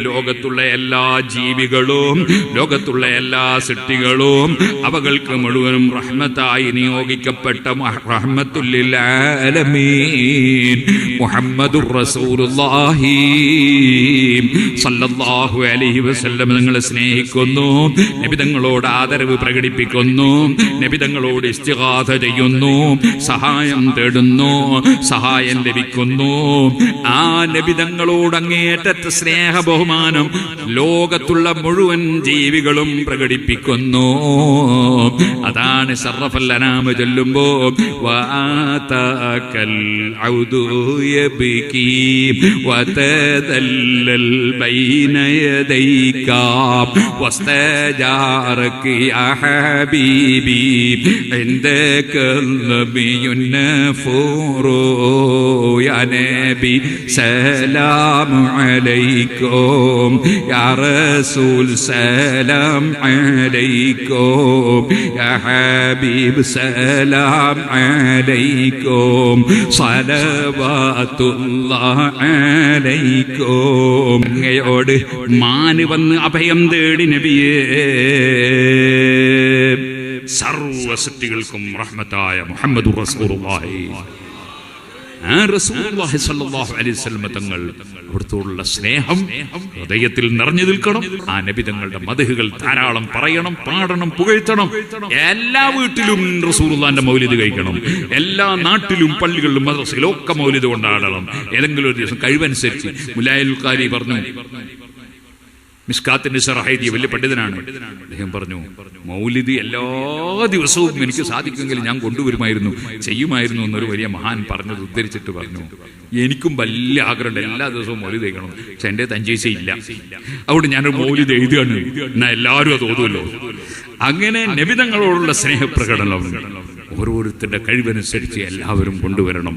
ലോകത്തുള്ള എല്ലാ ജീവികളും ലോകത്തുള്ള എല്ലാ സൃഷ്ടികളും അവകൾക്ക് മുഴുവനും റഹ്മത്തായി നിയോഗിക്കപ്പെട്ട റഹ്മത്തുൽ ലിൽ ആലമീൻ മുഹമ്മദുർ റസൂലുള്ളാഹി സല്ലല്ലാഹു അലൈഹി വസല്ലം നിങ്ങളെ സ്നേഹിക്കുന്നു, നബി തങ്ങളോട് ആദരവ് പ്രകടിപ്പിക്കുന്നു, നബി തങ്ങളോട് ഇസ്തിഗാഥ ചെയ്യുന്നു, സഹായം തേടുന്നു, സഹായം ലഭിക്കുന്നു. ആ നബി തങ്ങളോട് അങ്ങേയറ്റത്തെ സ്നേഹ ബഹുമാനം ലോകത്തുള്ള മുഴുവൻ ജീവികളും പ്രകടിപ്പിക്കുന്നു. അതാണ് ശറഫൽ അനാമ ചൊല്ലുമ്പോ വആതകൽ ഔദു യബ്കി വതദല്ലൽ ബൈന യദൈക വസ്തജാറക യാ ഹബീബി ഇൻദക നബിയുൻ നഫൂറു യാ നബി സലാമു അലൈക്കും യാ റസൂൽ സലാം അലൈക്കും യാ ഹബീബ് സലാം അലൈക്കും സ്വലവാത്തുല്ലാഹി അലൈക്കും. അങ്ങയോട് മാന് വന്ന് അഭയം തേടി നബിയേ, സർവ്വ സൃഷ്ടികൾക്കും റഹ്മത്തായ മുഹമ്മദുർ റസൂലുള്ളാഹി റസൂലുള്ളാഹി സ്വല്ലല്ലാഹു അലൈഹി വസല്ലം തങ്ങൾ അവിടുത്തോടുള്ള സ്നേഹം ഹൃദയത്തിൽ നിറഞ്ഞു നിൽക്കണം. ആ നബി തങ്ങളുടെ മദ്ഹുകൾ ധാരാളം പറയണം, പാടണം, പുകഴ്ത്തണം. എല്ലാ വീട്ടിലും റസൂലുള്ളാഹിന്റെ മൗലിദ് കഴിക്കണം. എല്ലാ നാട്ടിലും പള്ളികളിലും മദ്രസയിലും ഒക്കെ മൗലിദ് കൊണ്ടാടണം. ഏതെങ്കിലും ഒരു ദിവസം കഴിവനുസരിച്ച് മുലായിൽ ഖാരി പറഞ്ഞു, മിസ്കാത്തിന്റെ ഷറഹൈദി വലിയ പണ്ഡിതനാണ്, അദ്ദേഹം പറഞ്ഞു മൗലിദ് എല്ലാ ദിവസവും എനിക്ക് സാധിക്കുമെങ്കിൽ ഞാൻ കൊണ്ടുവരുമായിരുന്നു, ചെയ്യുമായിരുന്നു എന്നൊരു വലിയ മഹാൻ പറഞ്ഞത് ഉദ്ധരിച്ചിട്ട് പറഞ്ഞു, എനിക്കും വലിയ ആഗ്രഹമുണ്ട് എല്ലാ ദിവസവും മൗലിദ് കഴിക്കണം, പക്ഷെ എൻ്റെ തഞ്ചേശ ഇല്ല, അതുകൊണ്ട് ഞാനൊരു മൗലിദ് എഴുതുകയാണ്, എന്നാ എല്ലാവരും അത് ഓതുമല്ലോ. അങ്ങനെ നബി തങ്ങളോടുള്ള സ്നേഹപ്രകടനം ഓരോരുത്തരുടെ കഴിവനുസരിച്ച് എല്ലാവരും കൊണ്ടുവരണം.